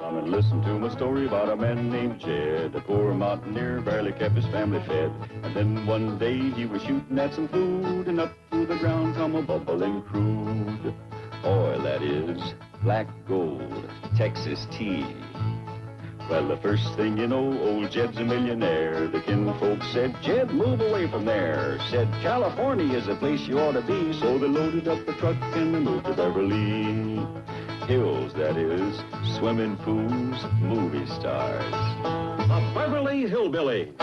Come and listen to my story about a man named Jed. A poor mountaineer barely kept his family fed. And then one day he was shooting at some food, and up through the ground come a bubbling crude oil, that is, black gold, Texas tea. Well, the first thing you know, old Jed's a millionaire. The kinfolk said, Jed, move away from there. Said, California is the place you ought to be. So they loaded up the truck and they moved to Beverly Hills, that is, swimming pools, movie stars. The Beverly Hillbillies.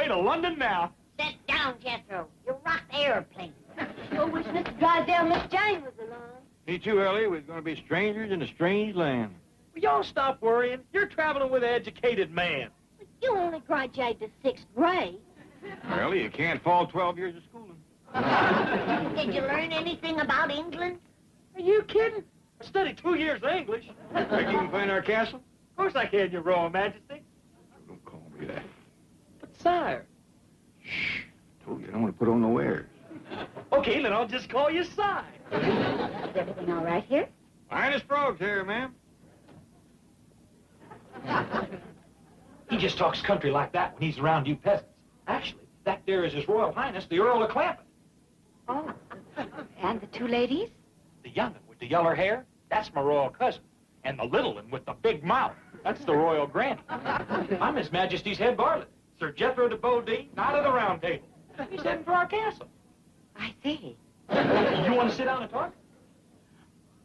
To London now. Sit down, Jethro. You rocked the airplane. I wish Mr. Drysdale and Miss Jane was along. Me too, Ellie. We're going to be strangers in a strange land. Will y'all stop worrying? You're traveling with an educated man. But you only graduated to 6th grade. Ellie, you can't fall 12 years of schooling. Did you learn anything about England? Are you kidding? I studied 2 years of English. Think you can find our castle? Of course I can, Your Royal Majesty. Don't call me that. Sire. Shh. Told you I don't want to put on no airs. Okay, then I'll just call you Sire. Is everything all right here? Finest frogs here, ma'am. He just talks country like that when he's around you peasants. Actually, that there is His Royal Highness, the Earl of Clampett. Oh, and the two ladies? The young one with the yeller hair, that's my royal cousin. And the little one with the big mouth, that's the royal granny. I'm His Majesty's head varlet. Sir Jethro de Bodine, Knight of the Round Table. He's heading for our castle. I see. You want to sit down and talk?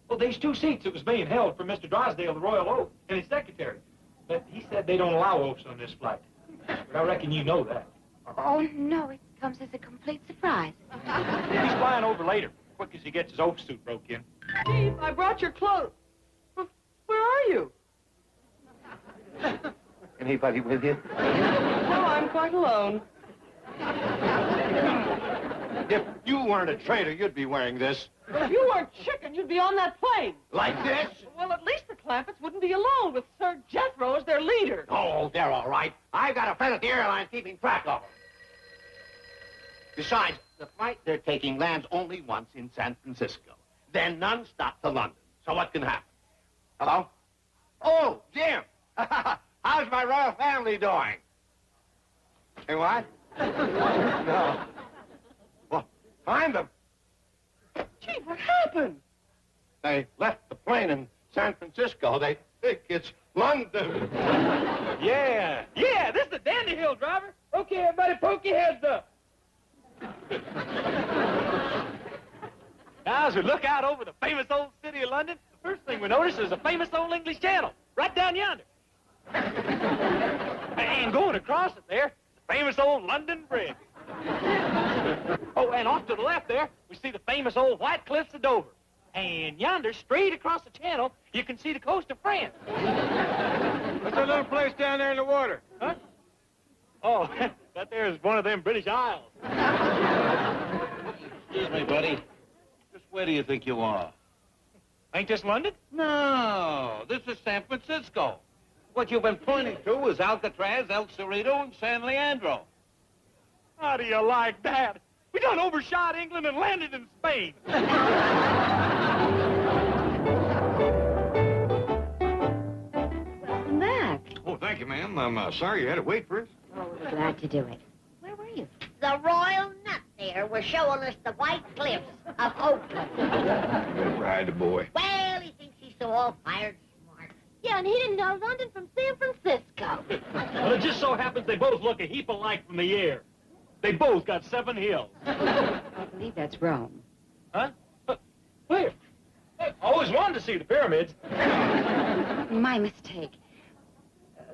Well, there's 2 seats that was being held for Mr. Drysdale, the royal oath, and his secretary. But he said they don't allow oaths on this flight. But I reckon you know that. Oh, no, it comes as a complete surprise. He's flying over later, quick as he gets his oath suit broke in. Steve, I brought your clothes. Where are you? Anybody with you? No, I'm quite alone. If you weren't a traitor, you'd be wearing this. If you weren't chicken, you'd be on that plane. Like this? Well, at least the Clampetts wouldn't be alone with Sir Jethro as their leader. Oh, they're all right. I've got a friend at the airline keeping track of them. Besides, the flight they're taking lands only once in San Francisco. Then non-stop to London. So what can happen? Hello? Oh, Jim! How's my royal family doing? Hey, what? No. Well, find them. Gee, what happened? They left the plane in San Francisco. They think it's London. Yeah, this is the Dandy Hill, driver. Okay, everybody, poke your heads up. Now, as we look out over the famous old city of London, the first thing we notice is a famous old English channel, right down yonder. And going across it there, the famous old London Bridge. Oh, and off to the left there, we see the famous old White Cliffs of Dover. And yonder, straight across the channel, you can see the coast of France. What's that little place down there in the water? Huh? Oh, that there is one of them British Isles. Excuse me, buddy. Just where do you think you are? Ain't this London? No, this is San Francisco. What you've been pointing to is Alcatraz, El Cerrito, and San Leandro. How do you like that? We done overshot England and landed in Spain. Welcome back. Oh, thank you, ma'am. I'm sorry you had to wait for us. Oh, we're glad to do it. Where were you? The royal nut there was showing us the White Cliffs of Oakland. Ride the boy. Well, he thinks he's so all-fired smart. Yeah, and he didn't know London from San Francisco. Well, it just so happens they both look a heap alike from the air. They both got 7 hills. I believe that's Rome. Huh? Where? I always wanted to see the pyramids. My mistake.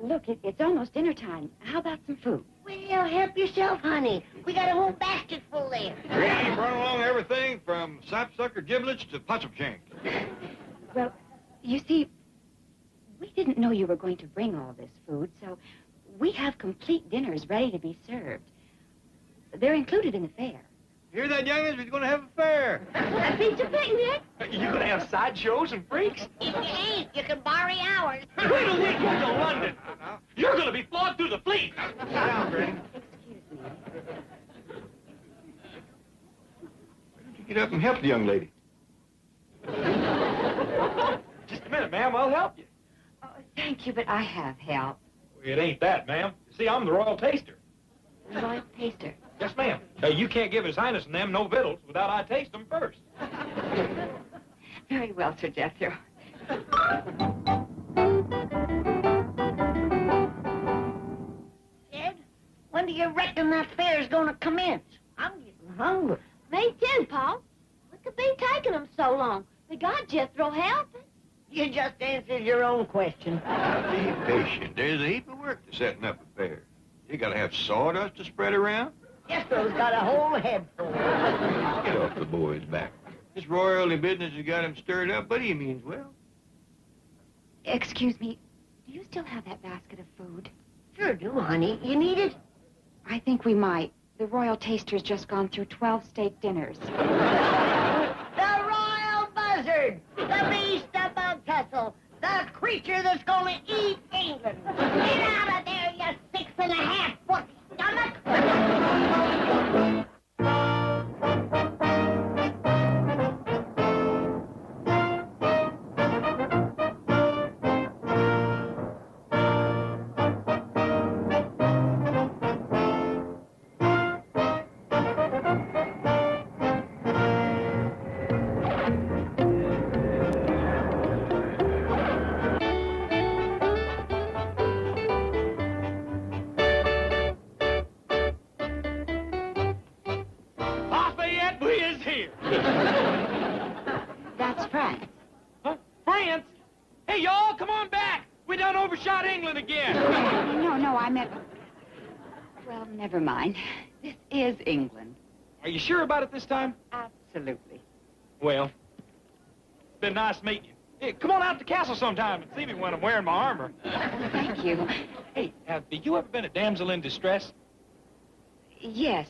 Look, it's almost dinner time. How about some food? Well, help yourself, honey. We got a whole basket full there. Granny brought along everything from sapsucker giblets to possum shank. Well, you see, we didn't know you were going to bring all this food, so we have complete dinners ready to be served. They're included in the fare. Hear that, youngins? We're going to have a fair. A pizza picnic? You're gonna have sideshows and freaks? If you ain't, you can borrow ours. Wait till we get to London. You're gonna be flogged through the fleet. Sit down, Granny. Excuse me. Why don't you get up and help the young lady? Just a minute, ma'am. I'll help you. Oh, thank you, but I have help. It ain't that, ma'am. You see, I'm the royal taster. Royal taster. Yes, ma'am. You can't give His Highness and them no victuals without I taste them first. Very well, Sir Jethro. Jed, when do you reckon that fair's gonna commence? I'm getting hungry. Me too, Paul. What could be taking them so long? They got Jethro helping. You just answered your own question. Be patient. There's a heap of work to setting up a fair. You got to have sawdust to spread around. Jethro's got a whole head full. Get off the boy's back. This royalty business has got him stirred up, but he means well. Excuse me, do you still have that basket of food? Sure do, honey. You need it? I think we might. The royal taster's just gone through 12 steak dinners. The royal buzzard, the beast above Tussle, the creature that's gonna eat England. Get out of there, you 6.5-foot stomach! Lafayette is here. That's France. Huh? France? Hey, y'all, come on back. We done overshot England again. No, I meant... Well, never mind. This is England. Are you sure about it this time? Absolutely. Well, it's been nice meeting you. Hey, come on out to the castle sometime and see me when I'm wearing my armor. Thank you. Hey, have you ever been a damsel in distress? Yes,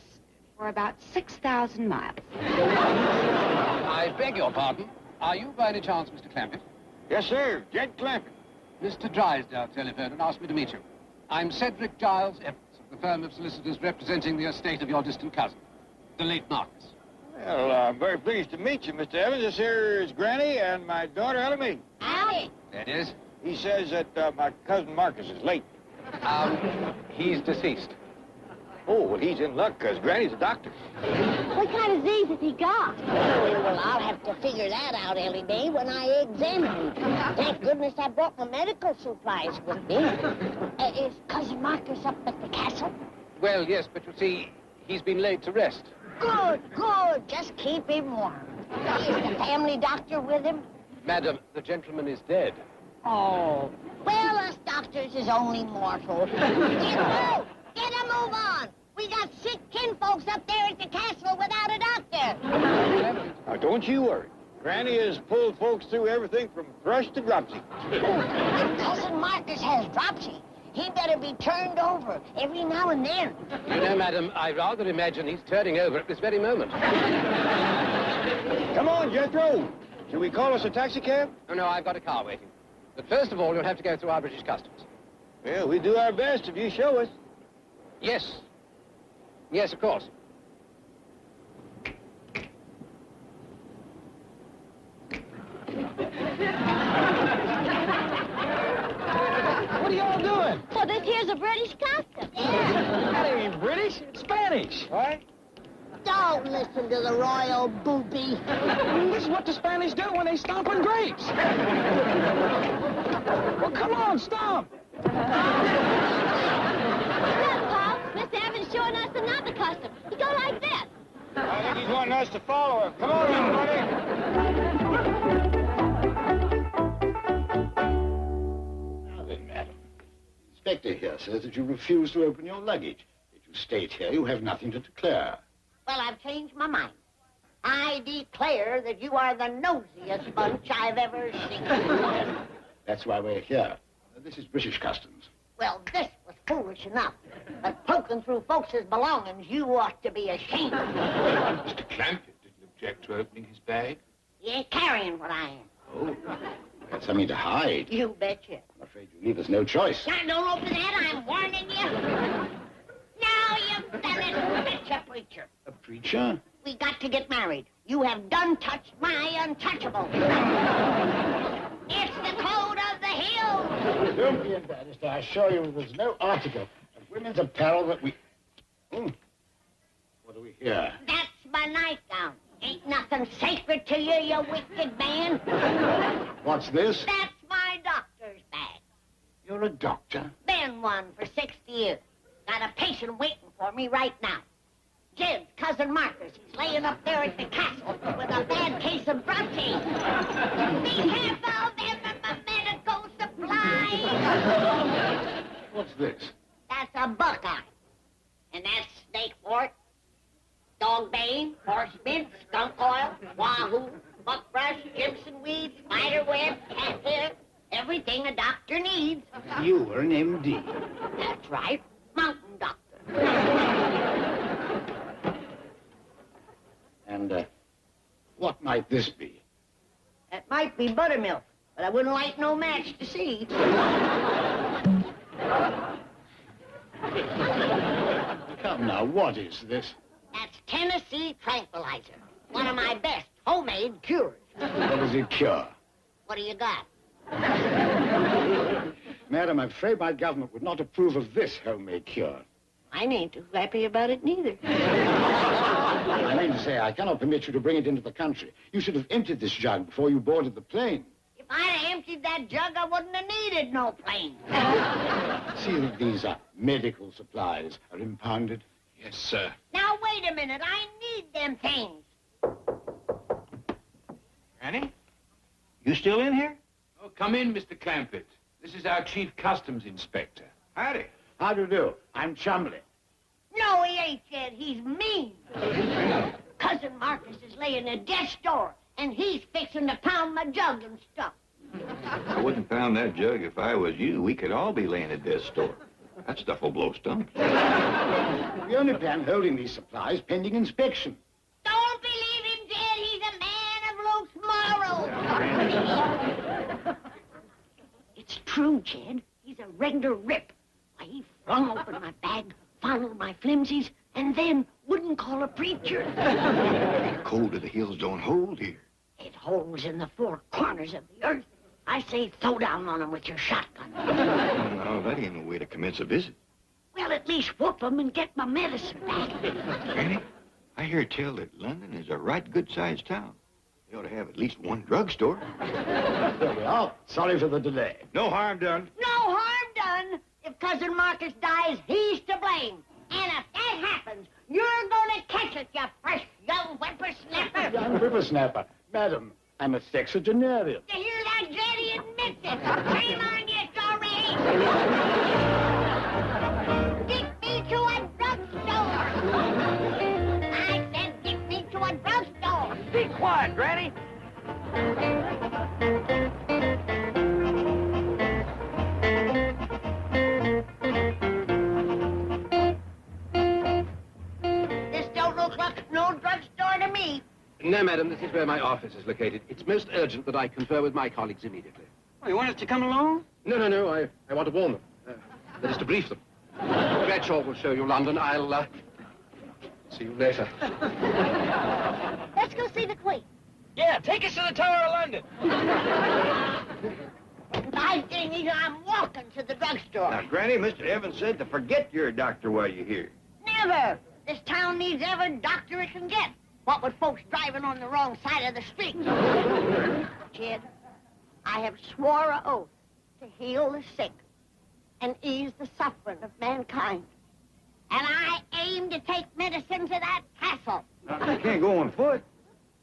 for about 6,000 miles. I beg your pardon. Are you by any chance Mr. Clampett? Yes, sir. Jed Clampett. Mr. Drysdale telephoned and asked me to meet you. I'm Cedric Giles Evans of the firm of solicitors representing the estate of your distant cousin, the late Marcus. Well, I'm very pleased to meet you, Mr. Evans. This here is Granny and my daughter, Ellie. Howdy. That is? He says that my cousin Marcus is late. He's deceased. Oh, well, he's in luck, because Granny's a doctor. What kind of disease has he got? Well, I'll have to figure that out, Ellie Mae, when I examine him. Thank goodness I brought my medical supplies with me. Is Cousin Marcus up at the castle? Well, yes, but you see, he's been laid to rest. Good, good. Just keep him warm. Is the family doctor with him? Madam, the gentleman is dead. Oh. Well, us doctors is only mortal. Get a move on. We got sick kinfolks up there at the castle without a doctor. Now, don't you worry. Granny has pulled folks through everything from thrush to dropsy. If Cousin Marcus has dropsy, he better be turned over every now and then. You know, madam, I rather imagine he's turning over at this very moment. Come on, Jethro. Shall we call us a taxicab? Oh, no, I've got a car waiting. But first of all, you'll have to go through our British customs. Well, we do our best if you show us. Yes. Yes, of course. What are y'all doing? Well, this here's a British custom. That ain't British, it's Spanish. What? Don't listen to the royal booby. This is what the Spanish do when they stomp on grapes. Well, come on, stomp. Look, Paul, Mr. Evans showing us another custom. You go like this. I think he's wanting us to follow him. Come on, everybody. Now then, madam. Inspector here says that you refuse to open your luggage. you stayed here, you have nothing to declare. Well, I've changed my mind. I declare that you are the nosiest bunch I've ever seen. That's why we're here. This is British customs. Well, this was foolish enough. But poking through folks' belongings, you ought to be ashamed. Mr. Clampett didn't object to opening his bag. He ain't carrying what I am. Oh, that's something to hide. You betcha. I'm afraid you leave us no choice. Now, don't open that, I'm warning you. Now you've done it, betcha, preacher. A preacher? We got to get married. You have done touched my untouchable. It's the code of the hills. Don't be embarrassed. I assure you there's no article of women's apparel that we... Oh. What do we hear? That's my nightgown. Ain't nothing sacred to you, you wicked man. What's this? That's my doctor's bag. You're a doctor? Been one for 60 years. Got a patient waiting for me right now. Jed's cousin Marcus. He's laying up there at the castle with a bad case of bronchitis. Be careful, them are my medical supplies. What's this? That's a buckeye. And that's snake fort, dog bane, horse mint, skunk oil, wahoo, buckbrush, Gibson weed, spider web, cat hair, everything a doctor needs. You were an MD. That's right, mountain doctor. And, what might this be? That might be buttermilk, but I wouldn't light no match to see. Come now, what is this? That's Tennessee tranquilizer. One of my best homemade cures. What does it cure? What do you got? Madam, I'm afraid my government would not approve of this homemade cure. I ain't too happy about it neither. I mean to say, I cannot permit you to bring it into the country. You should have emptied this jug before you boarded the plane. If I'd have emptied that jug, I wouldn't have needed no plane. See that these medical supplies are impounded. Yes, sir. Now, wait a minute. I need them things. Granny? You still in here? Oh, come in, Mr. Clampett. This is our chief customs inspector. Howdy. How do you do? I'm Chumley. No, he ain't, Jed. He's mean. Cousin Marcus is laying at death's door, and he's fixing to pound my jug and stuff. I wouldn't pound that jug if I was you. We could all be laying at death's door. That stuff will blow stumps. We only plan holding these supplies pending inspection. Don't believe him, Jed. He's a man of loose morals. It's true, Jed. He's a regular rip. Why, he flung open my bag, fondled my flimsies, and then wouldn't call a preacher. The cold of the hills don't hold here. It holds in the four corners of the earth. I say throw down on him with your shotgun. No, that ain't no way to commence a visit. Well, at least whoop him and get my medicine back. Granny, I hear tell that London is a right good-sized town. They ought to have at least one drugstore. There we are. Sorry for the delay. No harm done. No harm done. If Cousin Marcus dies, he's to blame. And if that happens, you're gonna catch it, you fresh young whippersnapper. Young whippersnapper. Madam, I'm a sexagenarian. To hear that, Jetty admits it. Shame on you, Dory. Get me to a drugstore. I said get me to a drugstore. Be quiet, Granny. This don't look like no drugstore to me. No, madam, this is where my office is located. It's most urgent that I confer with my colleagues immediately. Oh, you want us to come along? No, I want to warn them. That is to brief them. Bradshaw will show you London. I'll, see you later. Let's go see the Queen. Yeah, take us to the Tower of London. My thing is I'm walking to the drugstore. Now, Granny, Mr. Evans said to forget you're a doctor while you're here. Never. This town needs every doctor it can get. What with folks driving on the wrong side of the street? Jed, I have swore an oath to heal the sick and ease the suffering of mankind. And I aim to take medicine to that castle. Now, you can't go on foot.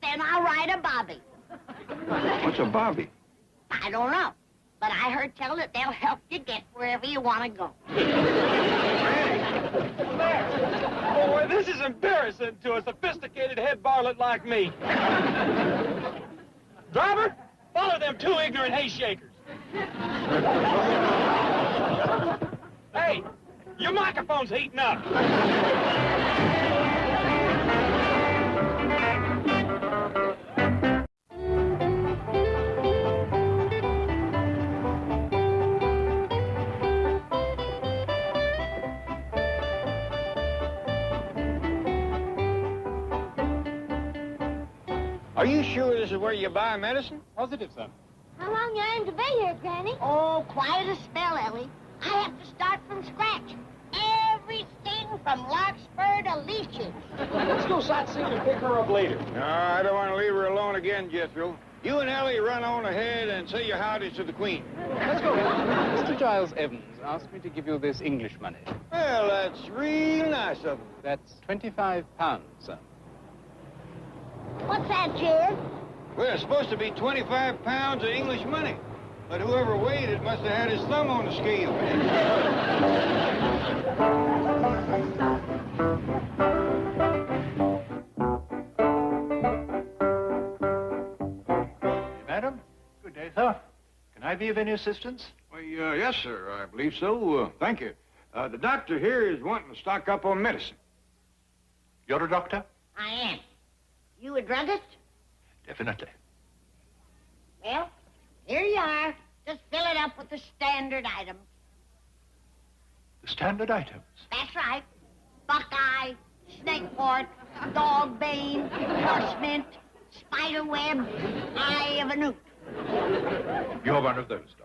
Then I'll ride a bobby. What's a bobby? I don't know. But I heard tell that they'll help you get wherever you want to go. Granny, Boy, this is embarrassing to a sophisticated head varlet like me. Driver, follow them two ignorant hay shakers. Hey, your microphone's heating up. Are you sure this is where you buy medicine? Positive, sir. How long you aim to be here, Granny? Oh, quite a spell, Ellie. I have to start from scratch. Everything from larkspur to leeches. Let's go sightseeing and pick her up later. No, I don't want to leave her alone again, Jethro. You and Ellie run on ahead and say your howdies to the Queen. Let's go. Mr. Giles Evans asked me to give you this English money. Well, that's real nice of him. That's £25, sir. What's that, Jed? Well, it's supposed to be 25 pounds of English money. But whoever weighed it must have had his thumb on the scale. Madam, good day, sir. Can I be of any assistance? Why, yes, sir, I believe so. Thank you. The doctor here is wanting to stock up on medicine. You're a doctor? I am. You a druggist? Definitely. Well, here you are. Just fill it up with the standard items. The standard items? That's right. Buckeye, snake port, dog bane, horse mint, spider web, eye of a newt. You're one of those, Doctor.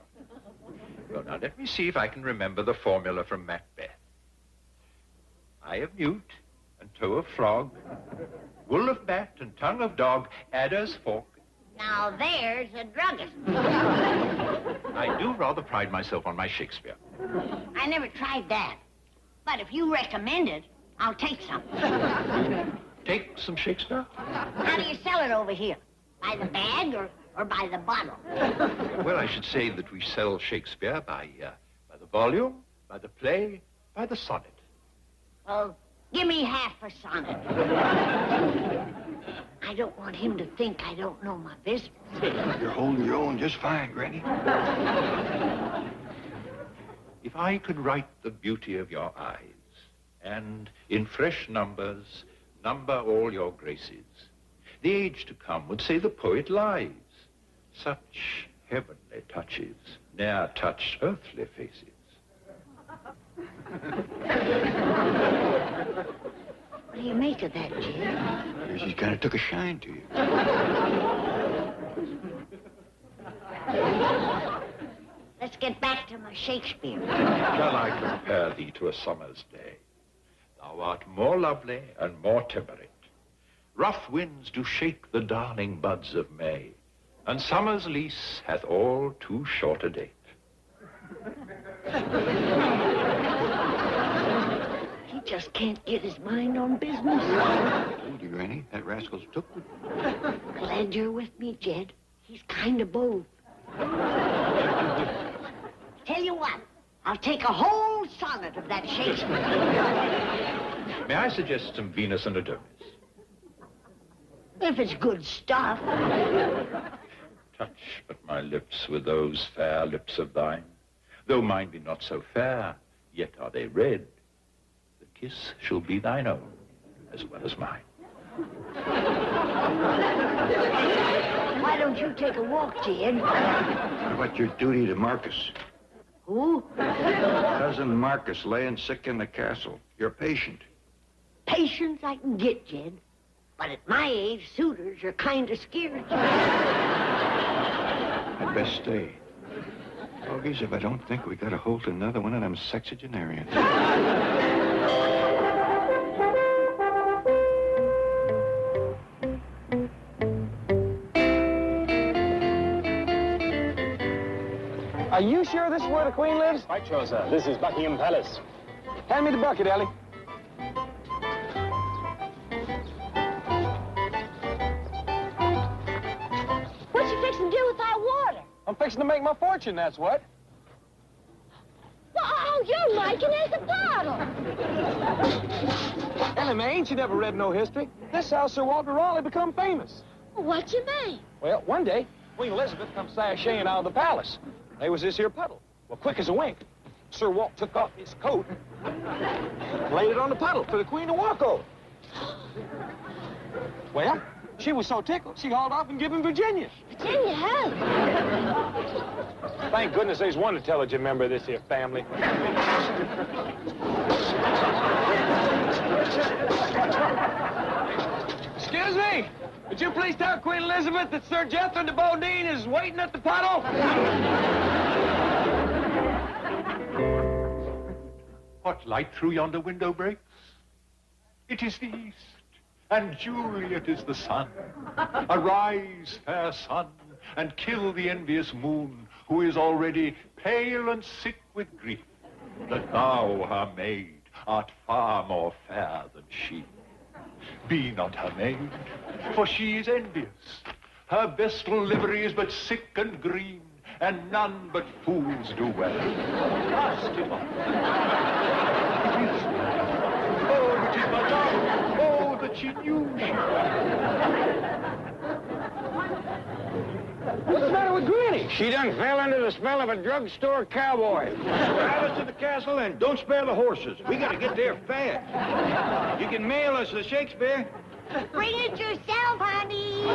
Well, now, let me see if I can remember the formula from Macbeth. Eye of newt and toe of frog, wool of bat and tongue of dog, adder's fork. Now there's a druggist. I do rather pride myself on my Shakespeare. I never tried that. But if you recommend it, I'll take some. Take some Shakespeare? How do you sell it over here? By the bag or by the bottle? Well, I should say that we sell Shakespeare by the volume, by the play, by the sonnet. Well, give me half a sonnet. I don't want him to think I don't know my business. You're holding your own just fine, Granny. If I could write the beauty of your eyes, and in fresh numbers, number all your graces, the age to come would say the poet lies. Such heavenly touches ne'er touched earthly faces. What do you make of that, Jed? She's kind of took a shine to you. Let's get back to my Shakespeare. Shall I compare thee to a summer's day? Thou art more lovely and more temperate. Rough winds do shake the darling buds of May, and summer's lease hath all too short a date. He just can't get his mind on business. Told you, Granny, that rascal's took it. Glad you're with me, Jed. He's kind of both. Tell you what, I'll take a whole sonnet of that Shakespeare. May I suggest some Venus and Adonis? If it's good stuff. Touch but my lips with those fair lips of thine. Though mine be not so fair, yet are they red. The kiss shall be thine own, as well as mine. Why don't you take a walk, Jed? What about your duty to Marcus? Who? Cousin Marcus laying sick in the castle. Your patient. Patience I can get, Jed. But at my age, suitors are kind of scared. I'd best stay. Fogies, if I don't think we got a hold of another one of them sexagenarians. Are you sure this is where the Queen lives? Quite sure, sir. This is Buckingham Palace. Hand me the bucket, Ellie. What you fixing to do with that water? I'm fixing to make my fortune, that's what. Well, Oh, you're liking as a bottle. Ellie, man, ain't you never read no history? This is how Sir Walter Raleigh become famous. What you mean? Well, one day, Queen Elizabeth come sashaying out of the palace. There was this here puddle. Well, quick as a wink, Sir Walt took off his coat, laid it on the puddle for the Queen to walk over. Well, she was so tickled, she hauled off and gave him Virginia. Virginia, how? Thank goodness there's one intelligent member of this here family. Excuse me. Would you please tell Queen Elizabeth that Sir Jethro de Bodine is waiting at the puddle? What light through yonder window breaks? It is the east, and Juliet is the sun. Arise, fair sun, and kill the envious moon, who is already pale and sick with grief, that thou, her maid, art far more fair than she. Be not her maid, for she is envious. Her vestal livery is but sick and green, and none but fools do well. Cast it off. It is madame. Oh, that she knew. What's the matter with Granny? She done fell under the smell of a drugstore cowboy. Drive us to the castle and don't spare the horses. We gotta get there fast. You can mail us the Shakespeare. Bring it yourself, honey.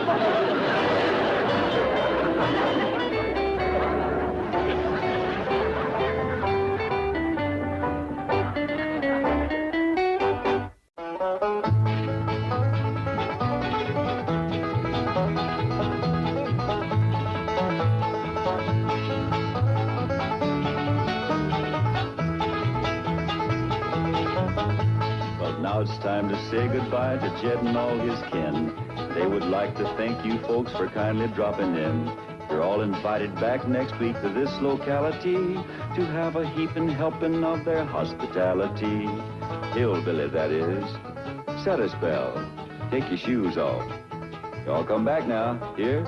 Now it's time to say goodbye to Jed and all his kin. They would like to thank you folks for kindly dropping in. You're all invited back next week to this locality to have a heaping helping of their hospitality. Hillbilly, that is. Set a spell. Take your shoes off. Y'all come back now. Here.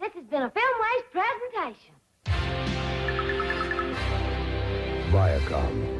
This has been a Filmways presentation. Viacom.